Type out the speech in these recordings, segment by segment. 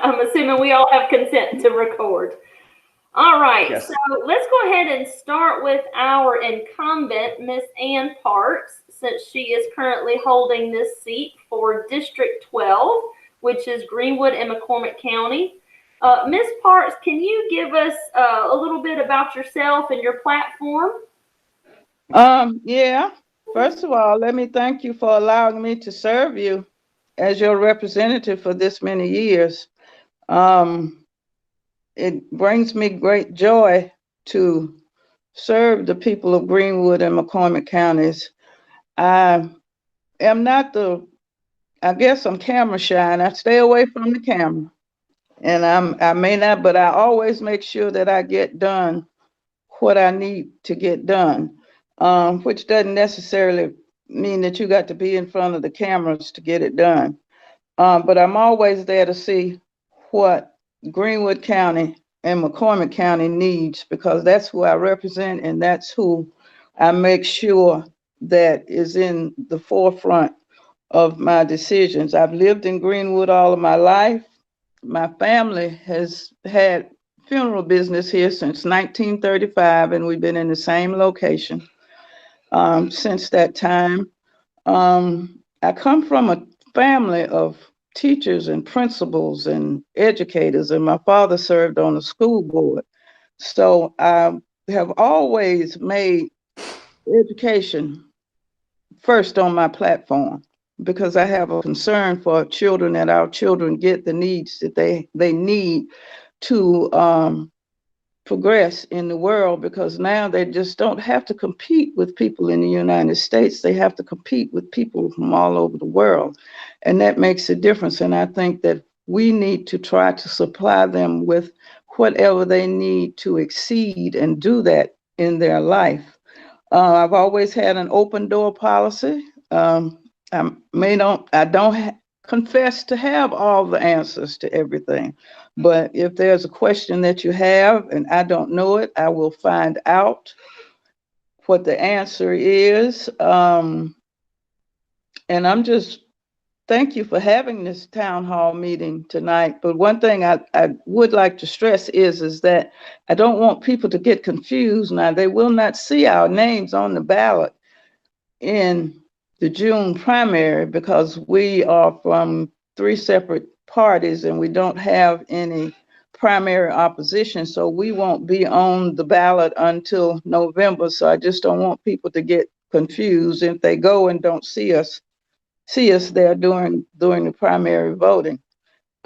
I'm assuming we all have consent to record. All right, so Yes. let's go ahead and start with our incumbent, Miss Ann Parks, since she is currently holding this seat for District 12, which is Greenwood and McCormick County. Miss Parks, can you give us a little bit about yourself and your platform? Yeah. First of all, let me thank you for allowing me to serve you as your representative for this many years. Um, it brings me great joy to serve the people of Greenwood and McCormick counties. I am not I guess I'm camera shy and I stay away from the camera. And I may not, but I always make sure that I get done what I need to get done, which doesn't necessarily mean that you got to be in front of the cameras to get it done. But I'm always there to see what Greenwood County and McCormick County needs because that's who I represent and that's who I make sure that is in the forefront of my decisions. I've lived in Greenwood all of my life. My family has had funeral business here since 1935, and we've been in the same location since that time. I come from a family of teachers and principals and educators, and my father served on the school board. So I have always made education first on my platform because I have a concern for children that our children get the needs that they need to progress in the world because now they just don't have to compete with people in the United States. They have to compete with people from all over the world. And that makes a difference. And I think that we need to try to supply them with whatever they need to exceed and do that in their life. I've always had an open door policy. I don't confess to have all the answers to everything, but if there's a question that you have and I don't know it, I will find out what the answer is. And I'm just thank you for having this town hall meeting tonight. But one thing I would like to stress is that I don't want people to get confused. Now, they will not see our names on the ballot in the June primary because we are from three separate parties and we don't have any primary opposition. So we won't be on the ballot until November. So I just don't want people to get confused if they go and don't see us there during the primary voting.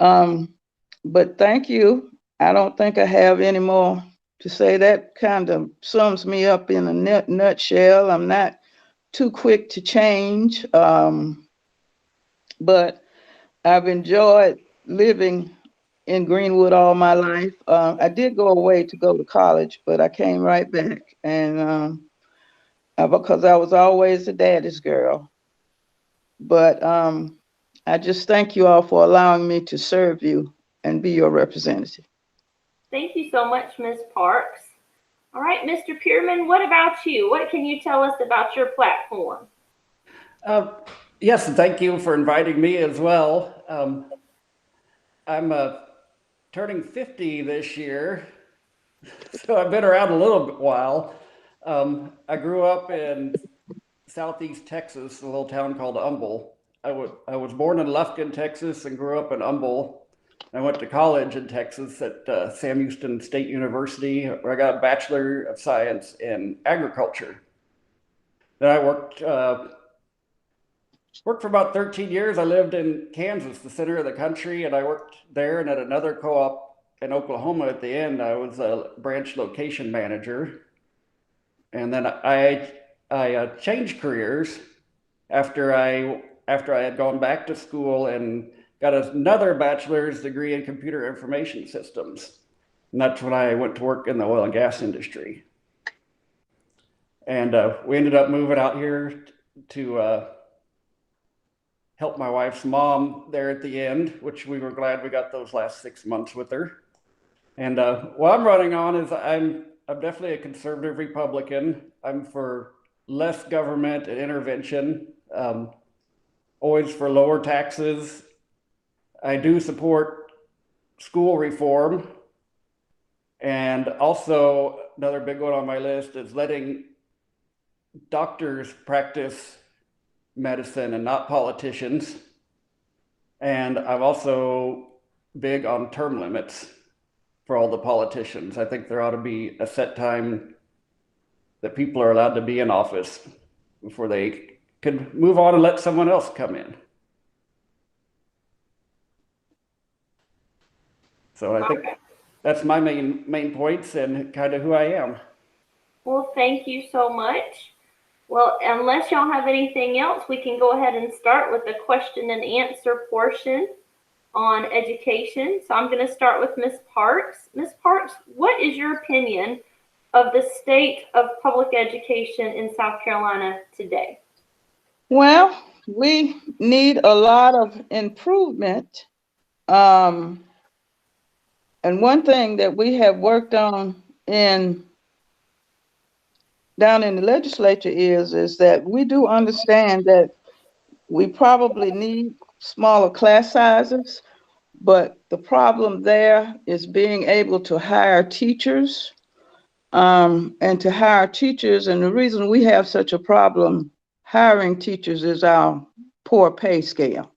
Um, but thank you. I don't think I have any more to say. That kind of sums me up in a nutshell. I'm not too quick to change, but I've enjoyed living in Greenwood all my life. I did go away to go to college, but I came right back, and because I was always a daddy's girl. But I just thank you all for allowing me to serve you and be your representative. Thank you so much, Miss Parks. All right, Mr. Pearman, what about you? What can you tell us about your platform? Uh, yes, and thank you for inviting me as well. I'm turning 50 this year, so I've been around a little bit while. I grew up in southeast Texas, a little town called Humble. I was born in Lufkin, Texas, and grew up in Humble. I went to college in Texas at Sam Houston State University, where I got a Bachelor of Science in Agriculture. Then I worked for about 13 years. I lived in Kansas, the center of the country, and I worked there and at another co-op in Oklahoma at the end. I was a branch location manager. And then I changed careers after I had gone back to school and got another bachelor's degree in computer information systems. And that's when I went to work in the oil and gas industry. And we ended up moving out here to help my wife's mom there at the end, which we were glad we got those last 6 months with her. And what I'm running on is I'm definitely a conservative Republican. I'm for less government and intervention, always for lower taxes. I do support school reform. And also another big one on my list is letting doctors practice medicine and not politicians. And I'm also big on term limits for all the politicians. I think there ought to be a set time that people are allowed to be in office before they could move on and let someone else come in. So I think that's my main points and kind of who I am. Well, thank you so much. Well, unless y'all have anything else, we can go ahead and start with the question and answer portion on education. So I'm going to start with Ms. Parks. Ms. Parks, what is your opinion of the state of public education in South Carolina today? Well, we need a lot of improvement. And one thing that we have worked on down in the legislature is that we do understand that we probably need smaller class sizes, but the problem there is being able to hire teachers, and to hire teachers. And the reason we have such a problem hiring teachers is our poor pay scale.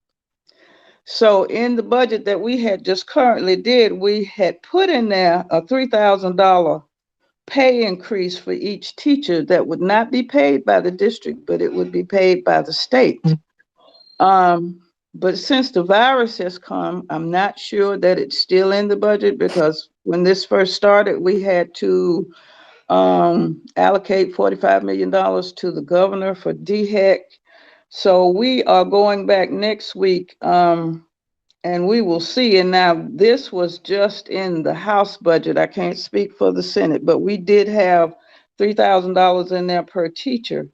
So in the budget that we had just currently did, we had put in there a $3,000 pay increase for each teacher that would not be paid by the district, but it would be paid by the state. But since the virus has come, I'm not sure that it's still in the budget, because when this first started, we had to allocate $45 million to the governor for DHEC. So we are going back next week, and we will see. And now this was just in the House budget. I can't speak for the Senate, but we did have $3,000 in there per teacher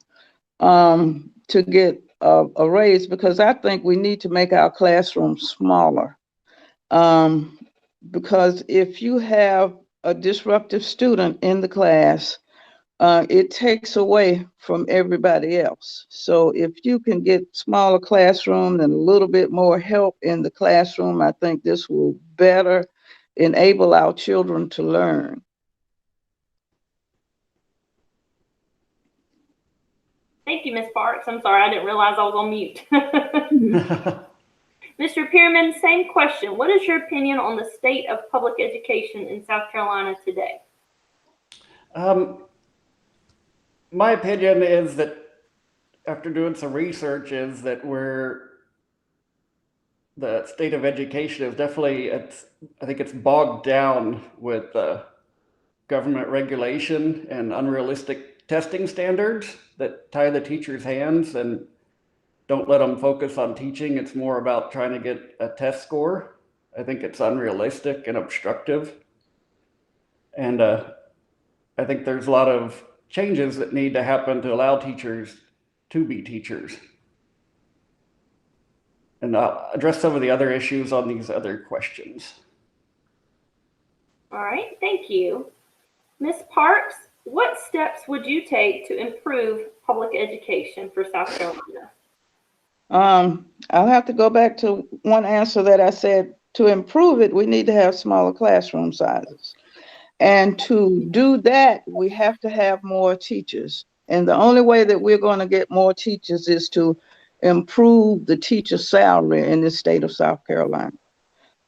to get a raise, because I think we need to make our classrooms smaller. Because if you have a disruptive student in the class, it takes away from everybody else. So if you can get smaller classroom and a little bit more help in the classroom, I think this will better enable our children to learn. Thank you, Ms. Parks. I'm sorry, I didn't realize I was on mute. Mr. Pearman, same question. What is your opinion on the state of public education in South Carolina today? My opinion is that, after doing some research, is that the state of education is definitely, I think it's bogged down with government regulation and unrealistic testing standards that tie the teachers' hands and don't let them focus on teaching. It's more about trying to get a test score. I think it's unrealistic and obstructive. And I think there's a lot of changes that need to happen to allow teachers to be teachers. And I'll address some of the other issues on these other questions. All right, thank you. Ms. Parks, what steps would you take to improve public education for South Carolina? I'll have to go back to one answer that I said. To improve it, we need to have smaller classroom sizes. And to do that, we have to have more teachers. And the only way that we're going to get more teachers is to improve the teacher salary in the state of South Carolina.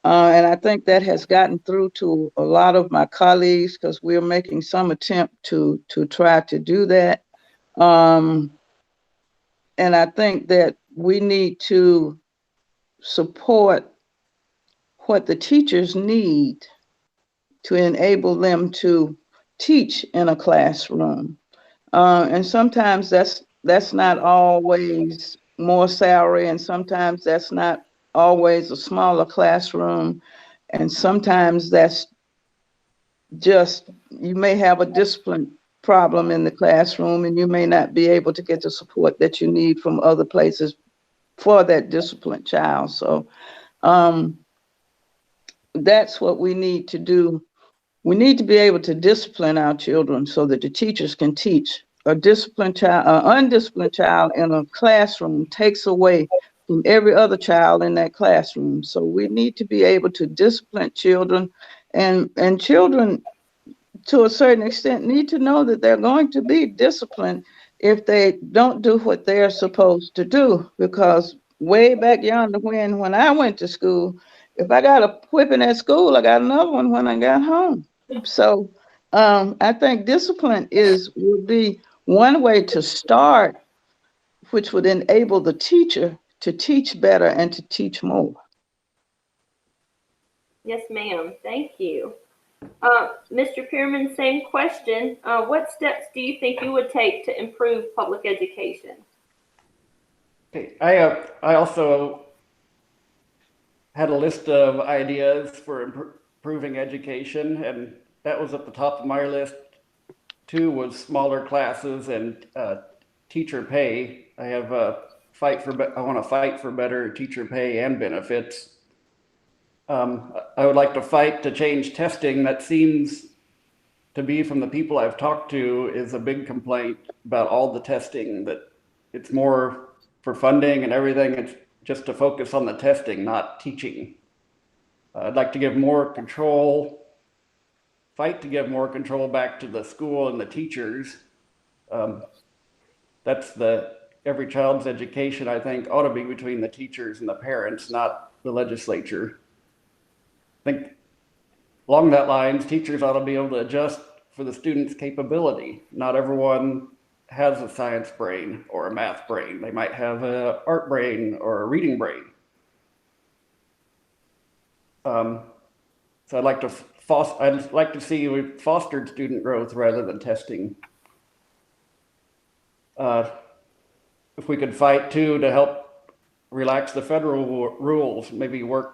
And I think that has gotten through to a lot of my colleagues, because we're making some attempt to try to do that. And I think that we need to support what the teachers need to enable them to teach in a classroom. And sometimes that's not always more salary, and sometimes that's not always a smaller classroom, and sometimes that's just, you may have a discipline problem in the classroom and you may not be able to get the support that you need from other places for that disciplined child. So that's what we need to do. We need to be able to discipline our children so that the teachers can teach. A disciplined child, an undisciplined child in a classroom takes away from every other child in that classroom. So we need to be able to discipline children, and children to a certain extent need to know that they're going to be disciplined if they don't do what they're supposed to do. Because way back yonder when I went to school, if I got a whipping at school, I got another one when I got home. So I think discipline would be one way to start, which would enable the teacher to teach better and to teach more. Yes, ma'am. Thank you. Mr. Pearman, same question. What steps do you think you would take to improve public education? Okay, I also had a list of ideas for improving education, and that was at the top of my list. Two was smaller classes and teacher pay. I want to fight for better teacher pay and benefits. I would like to fight to change testing. That seems to be, from the people I've talked to, is a big complaint about all the testing, that it's more for funding and everything. It's just to focus on the testing, not teaching. I'd like to give more control, fight to give more control back to the school and the teachers. That's every child's education, I think, ought to be between the teachers and the parents, not the legislature. I think along that lines, teachers ought to be able to adjust for the student's capability. Not everyone has a science brain or a math brain. They might have an art brain or a reading brain. So I'd like to see we fostered student growth rather than testing. If we could fight too to help relax the federal rules, maybe work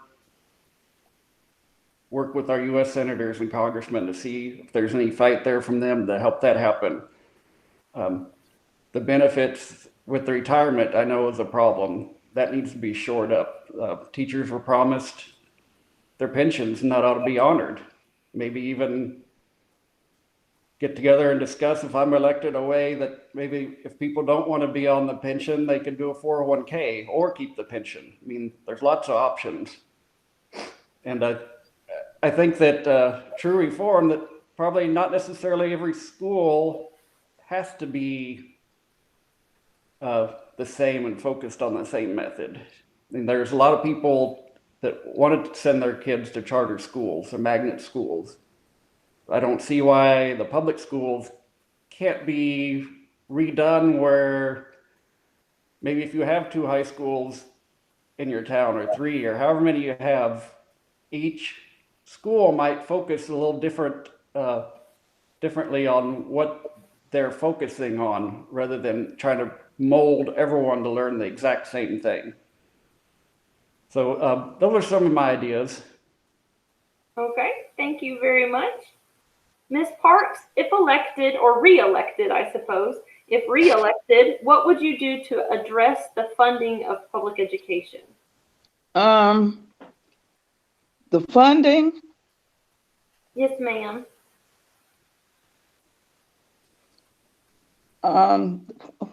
with our U.S. senators and congressmen to see if there's any fight there from them to help that happen. The benefits with the retirement, I know, is a problem. That needs to be shored up. Teachers were promised their pensions, and that ought to be honored. Maybe even get together and discuss, if I'm elected, a way that maybe if people don't want to be on the pension, they could do a 401k or keep the pension. I mean, there's lots of options. And I think that true reform, that probably not necessarily every school has to be the same and focused on the same method. I mean, there's a lot of people that wanted to send their kids to charter schools or magnet schools. I don't see why the public schools can't be redone, where maybe if you have 2 high schools in your town or 3 or however many you have, each school might focus a little differently on what they're focusing on, rather than trying to mold everyone to learn the exact same thing. So those are some of my ideas. Okay, thank you very much. Ms. Parks, if elected, or re-elected, I suppose, if re-elected, what would you do to address the funding of public education? The funding? Yes, ma'am.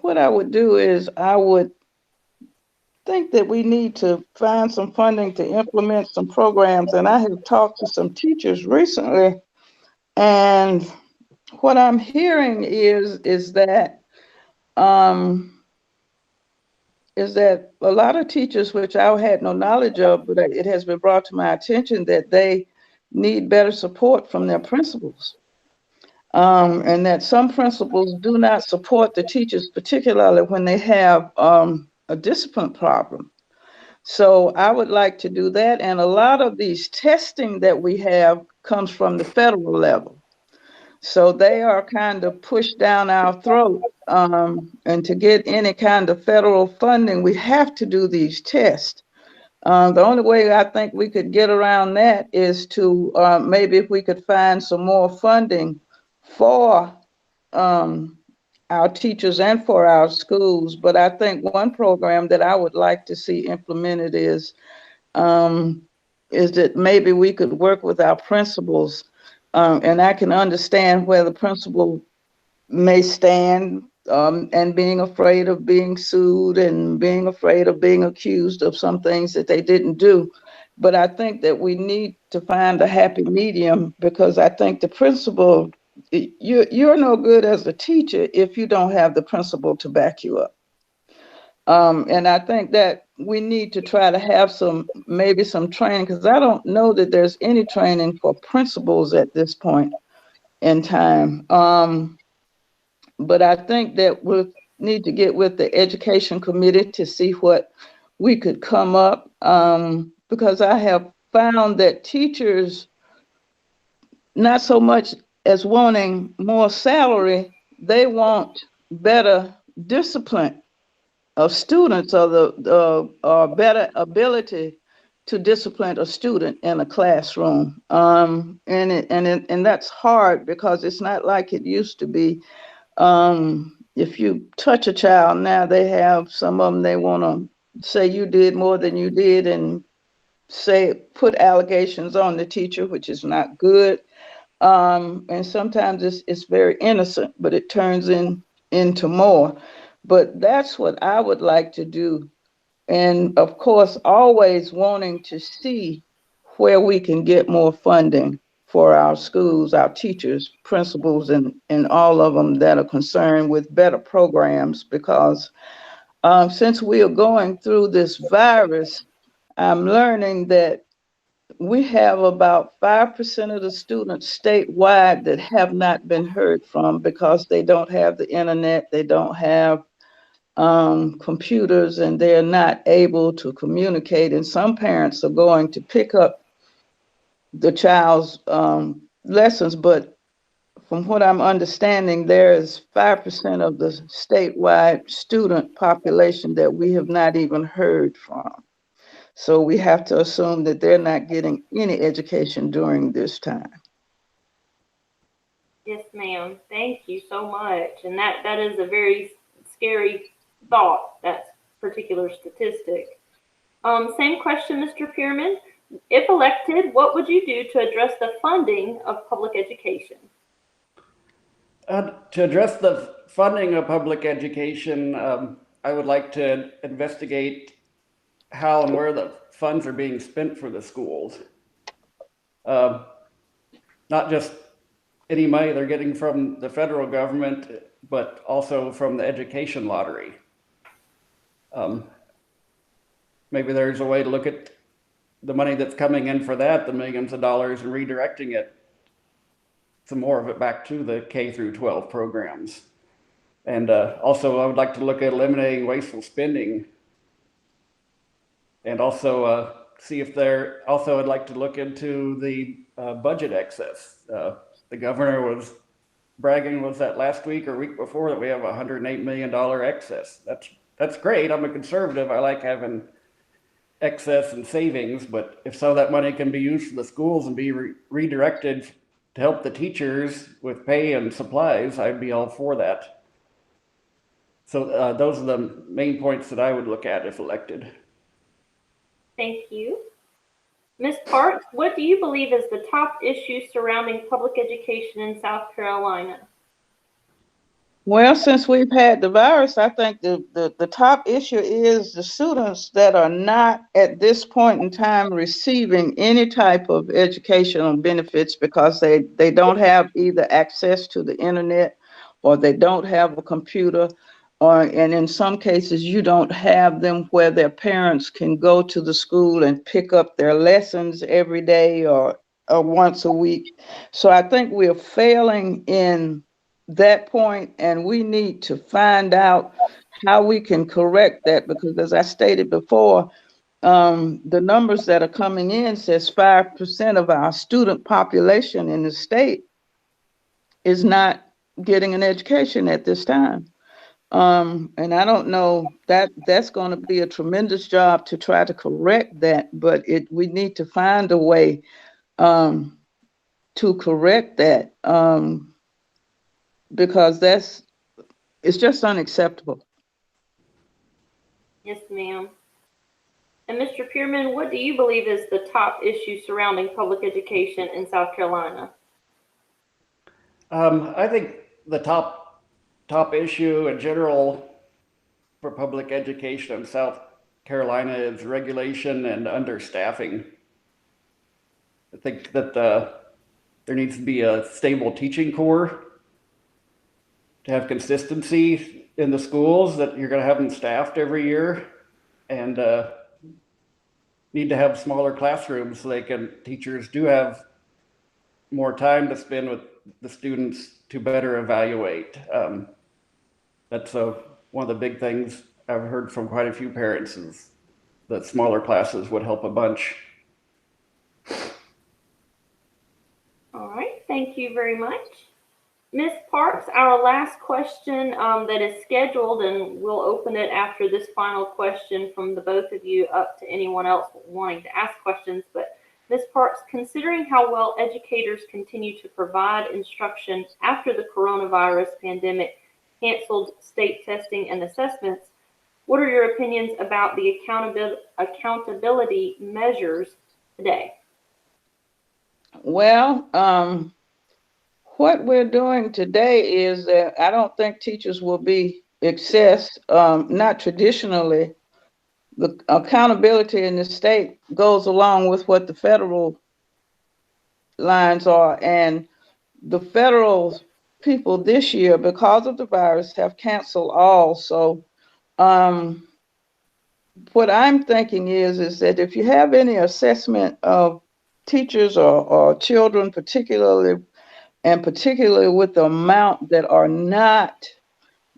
What I would do is I would think that we need to find some funding to implement some programs. And I have talked to some teachers recently, and what I'm hearing is that a lot of teachers, which I had no knowledge of, but it has been brought to my attention that they need better support from their principals. And that some principals do not support the teachers, particularly when they have a discipline problem. So I would like to do that. And a lot of these testing that we have comes from the federal level. So they are kind of pushed down our throat. And to get any kind of federal funding, we have to do these tests. The only way I think we could get around that is to maybe if we could find some more funding for our teachers and for our schools. But I think one program that I would like to see implemented is that maybe we could work with our principals, and I can understand where the principal may stand and being afraid of being sued and being afraid of being accused of some things that they didn't do. But I think that we need to find a happy medium, because I think the principal, you're no good as a teacher if you don't have the principal to back you up. And I think that we need to try to have maybe some training, because I don't know that there's any training for principals at this point in time. But I think that we'll need to get with the education committee to see what we could come up, because I have found that teachers, not so much as wanting more salary, they want better discipline of students, or or better ability to discipline a student in a classroom. And that's hard, because it's not like it used to be. If you touch a child now, they have some of them, they want to say you did more than you did, and put allegations on the teacher, which is not good. And sometimes it's very innocent, but it turns into more. But that's what I would like to do. And of course, always wanting to see where we can get more funding for our schools, our teachers, principals, and all of them that are concerned with better programs. Because since we are going through this virus, I'm learning that we have about 5% of the students statewide that have not been heard from, because they don't have the internet, they don't have computers, and they're not able to communicate. And some parents are going to pick up the child's lessons, but from what I'm understanding, there is 5% of the statewide student population that we have not even heard from. So we have to assume that they're not getting any education during this time. Yes, ma'am. Thank you so much. And that is a very scary thought, that particular statistic. Same question, Mr. Pearman. If elected, what would you do to address the funding of public education? To address the funding of public education, I would like to investigate how and where the funds are being spent for the schools. Not just any money they're getting from the federal government, but also from the education lottery. Maybe there's a way to look at the money that's coming in for that, the millions of dollars, and redirecting it, some more of it, back to the K through 12 programs. And also I would like to look at eliminating wasteful spending. And also see if I'd like to look into the budget excess. The governor was bragging, was that last week or week before, that we have a $108 million excess. That's great. I'm a conservative. I like having excess and savings, but if so, that money can be used for the schools and be redirected to help the teachers with pay and supplies, I'd be all for that. So those are the main points that I would look at if elected. Thank you. Ms. Parks, what do you believe is the top issue surrounding public education in South Carolina? Well, since we've had the virus, I think the top issue is the students that are not at this point in time receiving any type of educational benefits, because they don't have either access to the internet, or they don't have a computer, and in some cases you don't have them where their parents can go to the school and pick up their lessons every day or once a week. So I think we're failing in that point, and we need to find out how we can correct that, because as I stated before, the numbers that are coming in says 5% of our student population in the state is not getting an education at this time. And I don't know, that's going to be a tremendous job to try to correct that, but we need to find a way to correct that, because it's just unacceptable. Yes, ma'am. And Mr. Pearman, what do you believe is the top issue surrounding public education in South Carolina? I think the top top issue in general for public education in South Carolina is regulation and understaffing. I think that there needs to be a stable teaching corps to have consistency in the schools, that you're going to have them staffed every year, and need to have smaller classrooms so teachers do have more time to spend with the students to better evaluate. That's one of the big things I've heard from quite a few parents, is that smaller classes would help a bunch. All right, thank you very much. Ms. Parks, our last question that is scheduled, and we'll open it after this final question from the both of you up to anyone else wanting to ask questions. But Ms. Parks, considering how well educators continue to provide instruction after the coronavirus pandemic canceled state testing and assessments, what are your opinions about the accountability measures today? Well, what we're doing today is that I don't think teachers will be assessed, not traditionally. The accountability in the state goes along with what the federal lines are, and the federal people this year, because of the virus, have canceled all. So what I'm thinking is that if you have any assessment of teachers or children, particularly with the amount that are not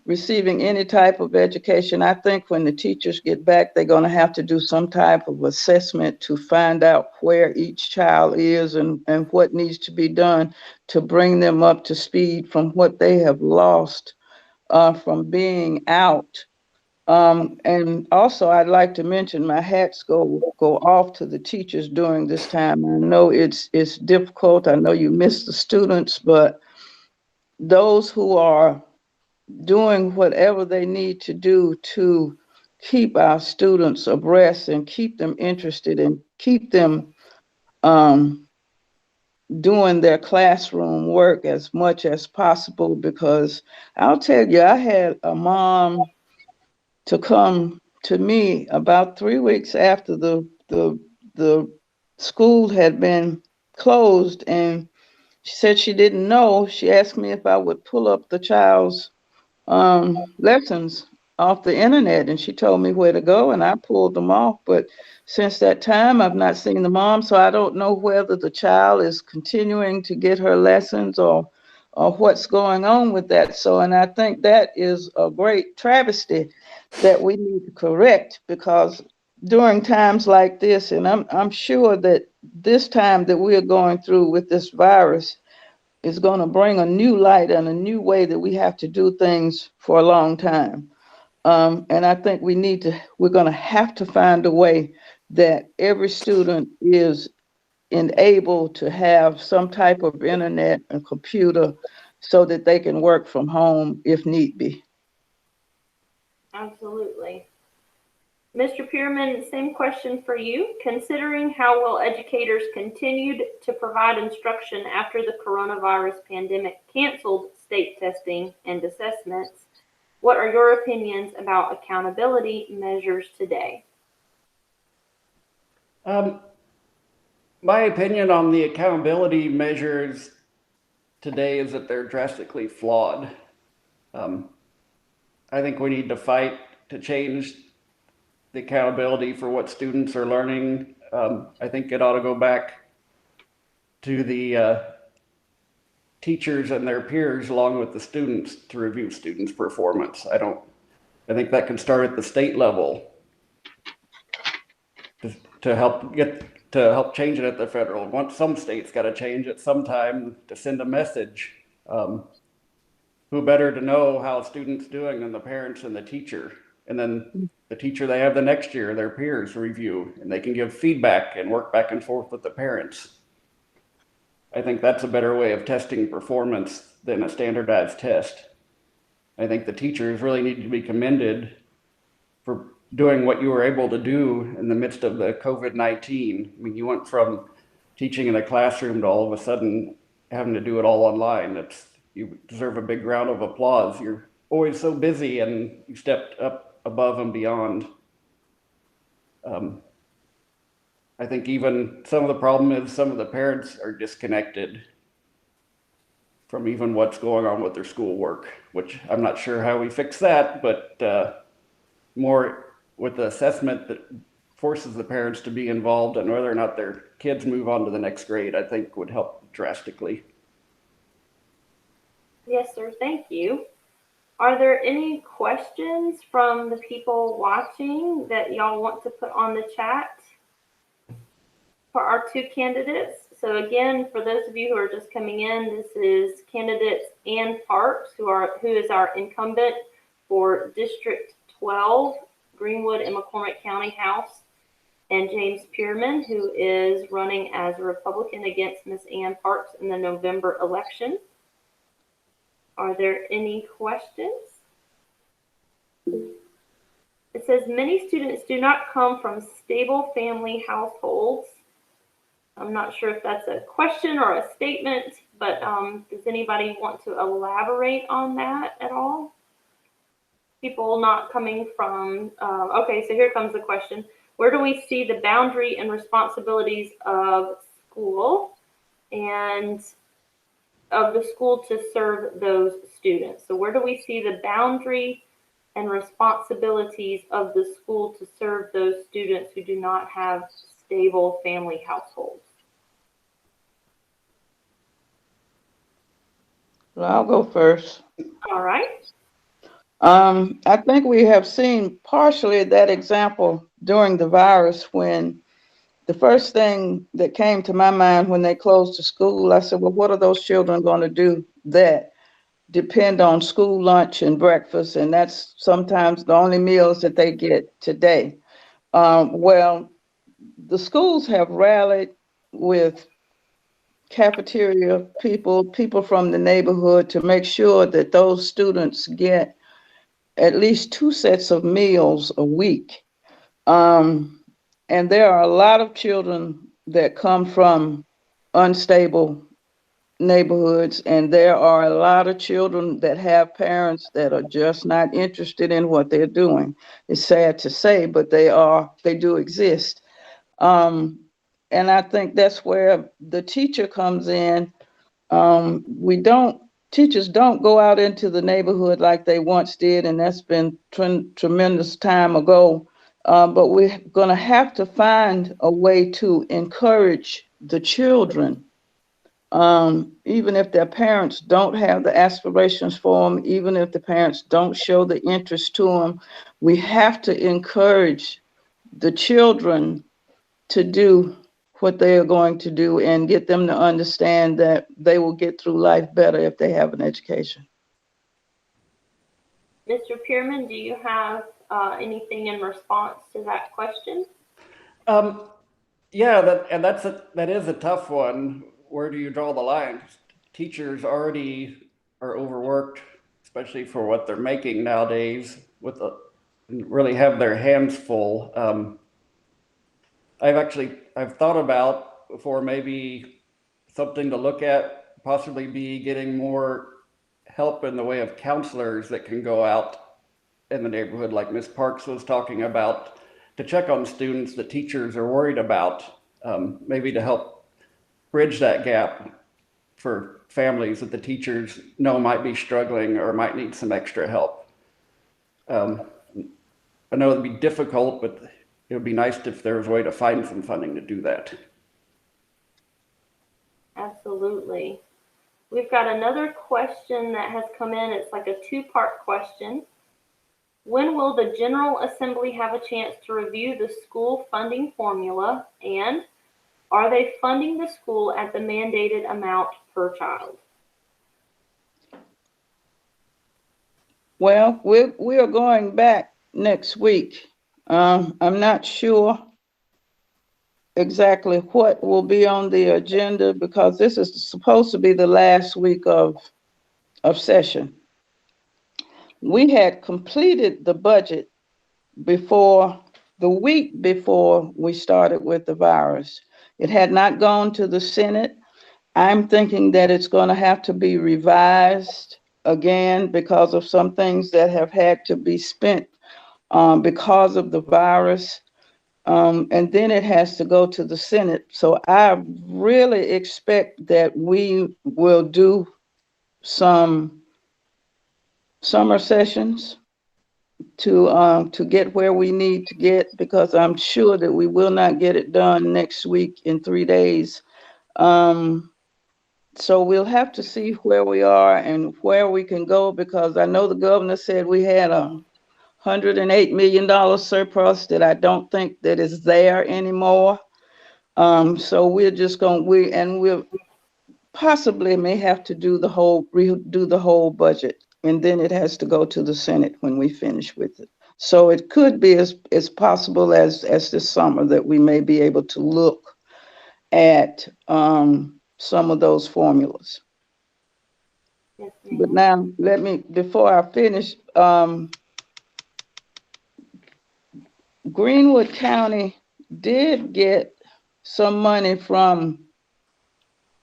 receiving any type of education, I think when the teachers get back, they're going to have to do some type of assessment to find out where each child is and what needs to be done to bring them up to speed from what they have lost from being out. And also, I'd like to mention my hats go off to the teachers during this time. I know it's difficult. I know you miss the students, but those who are doing whatever they need to do to keep our students abreast and keep them interested and keep them doing their classroom work as much as possible. Because I'll tell you, I had a mom to come to me about 3 weeks after the school had been closed, and she said she didn't know. She asked me if I would pull up the child's lessons off the internet, and she told me where to go, and I pulled them off. But since that time, I've not seen the mom, so I don't know whether the child is continuing to get her lessons or what's going on with that. So, and I think that is a great travesty that we need to correct, because during times like this, and I'm sure that this time that we're going through with this virus is going to bring a new light and a new way that we have to do things for a long time. And I think we're going to have to find a way that every student is enabled to have some type of internet and computer so that they can work from home if need be. Absolutely. Mr. Pearman, same question for you. Considering how well educators continued to provide instruction after the coronavirus pandemic canceled state testing and assessments, what are your opinions about accountability measures today? My opinion on the accountability measures today is that they're drastically flawed. I think we need to fight to change the accountability for what students are learning. I think it ought to go back to the teachers and their peers along with the students to review students' performance. I think that can start at the state level to help change it at the federal. Once some states got to change it sometime to send a message. Who better to know how a student's doing than the parents and the teacher? And then the teacher they have the next year, their peers review, and they can give feedback and work back and forth with the parents. I think that's a better way of testing performance than a standardized test. I think the teachers really need to be commended for doing what you were able to do in the midst of the COVID-19. I mean, you went from teaching in a classroom to all of a sudden having to do it all online. You deserve a big round of applause. You're always so busy, and you stepped up above and beyond. I think even some of the problem is some of the parents are disconnected from even what's going on with their schoolwork, which I'm not sure how we fix that, but more with the assessment that forces the parents to be involved and whether or not their kids move on to the next grade, I think would help drastically. Yes, sir. Thank you. Are there any questions from the people watching that y'all want to put on the chat for our two candidates? So again, for those of you who are just coming in, this is candidates Ann Parks, who is our incumbent for District 12, Greenwood and McCormick County House, and James Pearman, who is running as a Republican against Ms. Ann Parks in the November election. Are there any questions? It says many students do not come from stable family households. I'm not sure if that's a question or a statement, but does anybody want to elaborate on that at all? People not coming from, okay, so here comes the question. Where do we see the boundary and responsibilities of school and of the school to serve those students? So where do we see the boundary and responsibilities of the school to serve those students who do not have stable family households? Well, I'll go first. All right. I think we have seen partially that example during the virus, when the first thing that came to my mind when they closed the school, I said, well, what are those children going to do that depend on school lunch and breakfast? And that's sometimes the only meals that they get today. Well, the schools have rallied with cafeteria people from the neighborhood to make sure that those students get at least 2 sets of meals a week. And there are a lot of children that come from unstable neighborhoods, and there are a lot of children that have parents that are just not interested in what they're doing. It's sad to say, but they do exist. And I think that's where the teacher comes in. Teachers don't go out into the neighborhood like they once did, and that's been tremendous time ago. But we're going to have to find a way to encourage the children, even if their parents don't have the aspirations for them, even if the parents don't show the interest to them. We have to encourage the children to do what they are going to do and get them to understand that they will get through life better if they have an education. Mr. Pearman, do you have anything in response to that question? Yeah, that is a tough one. Where do you draw the line? Teachers already are overworked, especially for what they're making nowadays, really have their hands full. I've thought about before, maybe something to look at, possibly be getting more help in the way of counselors that can go out in the neighborhood, like Ms. Parks was talking about, to check on students that teachers are worried about, maybe to help bridge that gap for families that the teachers know might be struggling or might need some extra help. I know it'd be difficult, but it would be nice if there was a way to find some funding to do that. Absolutely. We've got another question that has come in. It's like a two-part question. When will the General Assembly have a chance to review the school funding formula? And are they funding the school at the mandated amount per child? Well, we are going back next week. I'm not sure exactly what will be on the agenda, because this is supposed to be the last week of session. We had completed the budget the week before we started with the virus. It had not gone to the Senate. I'm thinking that it's going to have to be revised again because of some things that have had to be spent because of the virus. And then it has to go to the Senate. So I really expect that we will do some summer sessions to get where we need to get, because I'm sure that we will not get it done next week in 3 days. So we'll have to see where we are and where we can go, because I know the governor said we had a $108 million surplus that I don't think that is there anymore. So we're just going, we'll possibly may have to redo the whole budget, and then it has to go to the Senate when we finish with it. So it could be as possible as this summer that we may be able to look at some of those formulas. Yes, But ma'am. now before I finish, Greenwood County did get some money from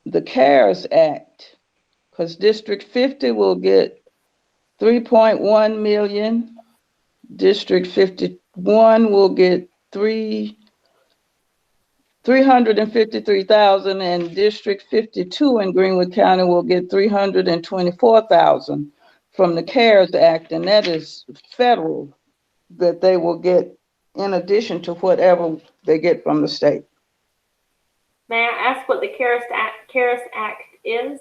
the CARES Act, because District 50 will get 3.1 million. District 51 will get 353,000, and District 52 in Greenwood County will get 324,000 from the CARES Act, and that is federal that they will get in addition to whatever they get from the state. May I ask what the CARES Act is?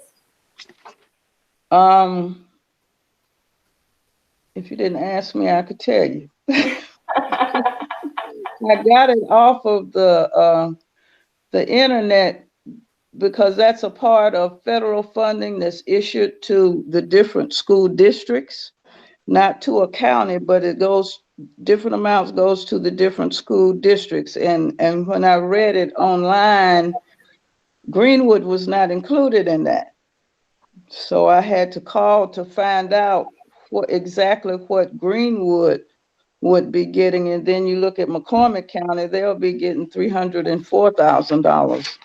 If you didn't ask me, I could tell you. I got it off of the internet, because that's a part of federal funding that's issued to the different school districts, not to a county, but different amounts goes to the different school districts. And when I read it online, Greenwood was not included in that. So I had to call to find out exactly what Greenwood would be getting. And then you look at McCormick County, they'll be getting $304,000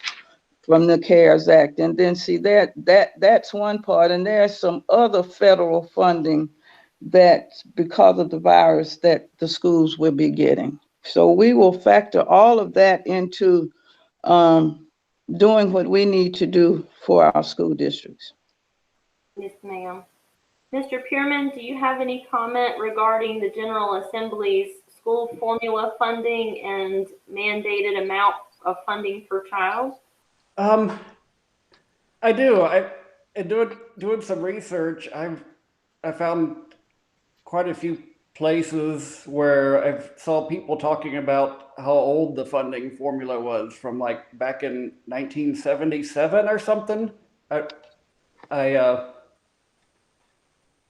from the CARES Act. And then see that's one part. And there's some other federal funding that, because of the virus, that the schools will be getting. So we will factor all of that into doing what we need to do for our school districts. Yes, ma'am. Mr. Pearman, do you have any comment regarding the General Assembly's school formula funding and mandated amount of funding per child? I do. In doing some research, I found quite a few places where I saw people talking about how old the funding formula was, from like back in 1977 or something.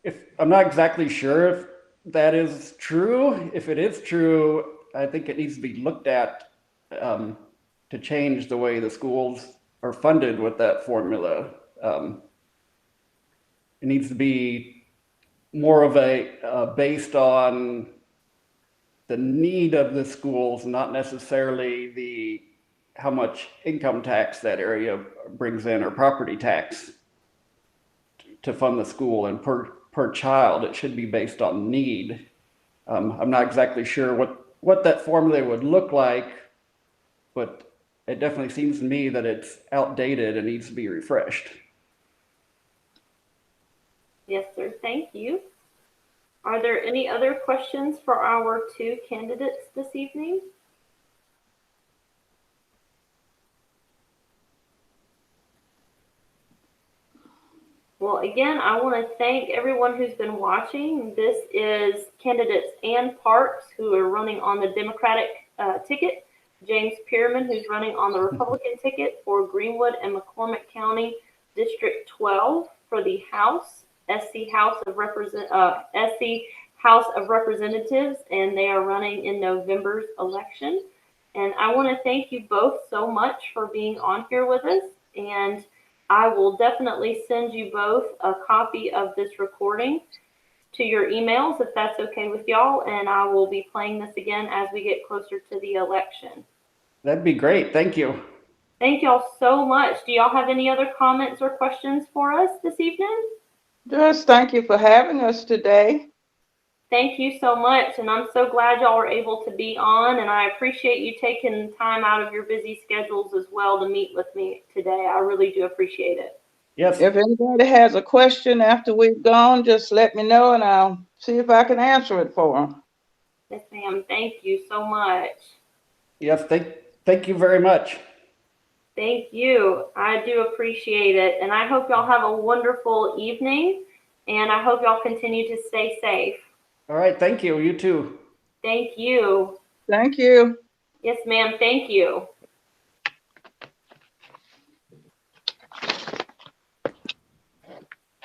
If I'm not exactly sure if that is true. If it is true, I think it needs to be looked at to change the way the schools are funded with that formula. It needs to be more of a based on the need of the schools, not necessarily how much income tax that area brings in, or property tax to fund the school. And per child, it should be based on need. I'm not exactly sure what that formula would look like, but it definitely seems to me that it's outdated and needs to be refreshed. Yes, sir. Thank you. Are there any other questions for our two candidates this evening? Well, again, I want to thank everyone who's been watching. This is candidates Ann Parks, who are running on the Democratic ticket, James Pearman, who's running on the Republican ticket for Greenwood and McCormick County District 12 for the House, SC House of Representatives, and they are running in November's election. And I want to thank you both so much for being on here with us. And I will definitely send you both a copy of this recording to your emails, if that's okay with y'all, and I will be playing this again as we get closer to the election. That'd be great. Thank you. Thank y'all so much. Do y'all have any other comments or questions for us this evening? Just thank you for having us today. Thank you so much, and I'm so glad y'all were able to be on, and I appreciate you taking time out of your busy schedules as well to meet with me today. I really do appreciate it. Yes. If anybody has a question after we've gone, just let me know and I'll see if I can answer it for them. Yes, ma'am. Thank you so much. Yes. Thank you very much. Thank you. I do appreciate it, and I hope y'all have a wonderful evening, and I hope y'all continue to stay safe. All right. Thank you. You too. Thank you. Thank you. Yes, ma'am. Thank you.